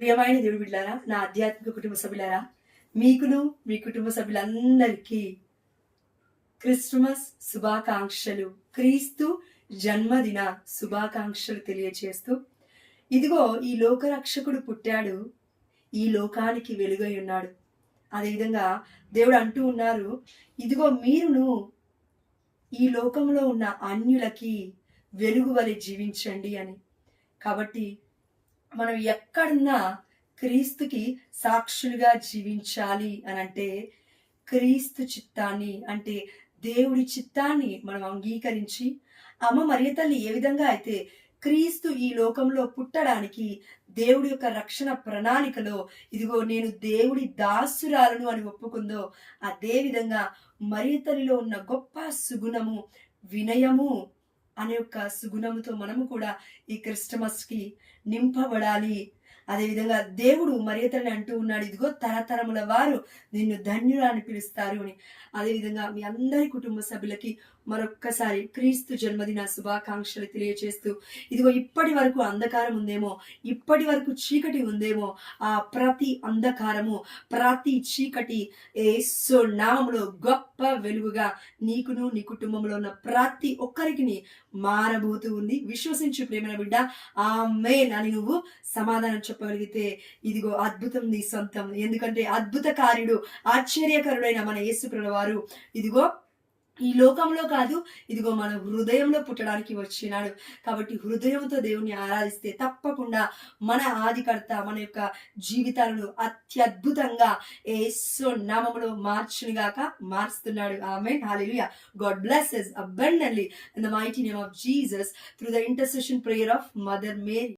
ప్రియమైన దేవుడి బిడ్డలారా, నా ఆధ్యాత్మిక కుటుంబ సభ్యులారా, మీకును మీ కుటుంబ సభ్యులందరికీ క్రిస్మస్ శుభాకాంక్షలు, క్రీస్తు జన్మదిన శుభాకాంక్షలు తెలియచేస్తూ, ఇదిగో ఈ లోకరక్షకుడు పుట్టాడు, ఈ లోకానికి వెలుగై ఉన్నాడు. అదేవిధంగా దేవుడు అంటూ ఉన్నారు, ఇదిగో మీరును ఈ లోకంలో ఉన్న అన్యులకి వెలుగు వలె జీవించండి అని. కాబట్టి మనం ఎక్కడున్నా క్రీస్తుకి సాక్షులుగా జీవించాలి అని అంటే, క్రీస్తు చిత్తాన్ని అంటే దేవుడి చిత్తాన్ని మనం అంగీకరించి, అమ్మ మరియ తల్లి ఏ విధంగా అయితే క్రీస్తు ఈ లోకంలో పుట్టడానికి దేవుడి యొక్క రక్షణ ప్రణాళికలో ఇదిగో నేను దేవుడి దాసురాలను అని ఒప్పుకుందో, అదే విధంగా మరియ తల్లిలో ఉన్న గొప్ప సుగుణము వినయము అనే యొక్క సుగుణముతో మనము కూడా ఈ క్రిస్టమస్కి నింపబడాలి. అదేవిధంగా దేవుడు మరియ తల్లిని అంటూ ఉన్నాడు, ఇదిగో తరతరముల వారు నిన్ను ధన్యురా అని పిలుస్తారు అని. అదేవిధంగా మీ అందరి కుటుంబ సభ్యులకి మరొక్కసారి క్రీస్తు జన్మదిన శుభాకాంక్షలు తెలియచేస్తూ, ఇదిగో ఇప్పటి వరకు అంధకారం ఉందేమో, ఇప్పటి వరకు చీకటి ఉందేమో, ఆ ప్రతి అంధకారము ప్రతి చీకటి యేసు నామములో గొప్ప వెలుగుగా నీకును నీ కుటుంబంలో ఉన్న ప్రతి ఒక్కరికి మారబోతూ ఉంది. విశ్వసించు ప్రేమైన బిడ్డ, ఆమేన్ అని నువ్వు సమాధానం చెప్పగలిగితే ఇదిగో అద్భుతం నీ సొంతం. ఎందుకంటే అద్భుత కార్యుడు ఆశ్చర్యకరుడైన మన యేసుప్రభువు వారు ఇదిగో ఈ లోకంలో కాదు, ఇదిగో మన హృదయంలో పుట్టడానికి వచ్చినాడు. కాబట్టి హృదయంతో దేవుని ఆరాధిస్తే తప్పకుండా మన ఆదికర్త మన యొక్క జీవితాలను అత్యద్భుతంగా యేసు నామములో మార్చునిగాక మారుస్తున్నాడు. ఆమేన్, హల్లెలూయా. God bless us abundantly in the mighty name of Jesus through the intercession prayer of Mother Mary.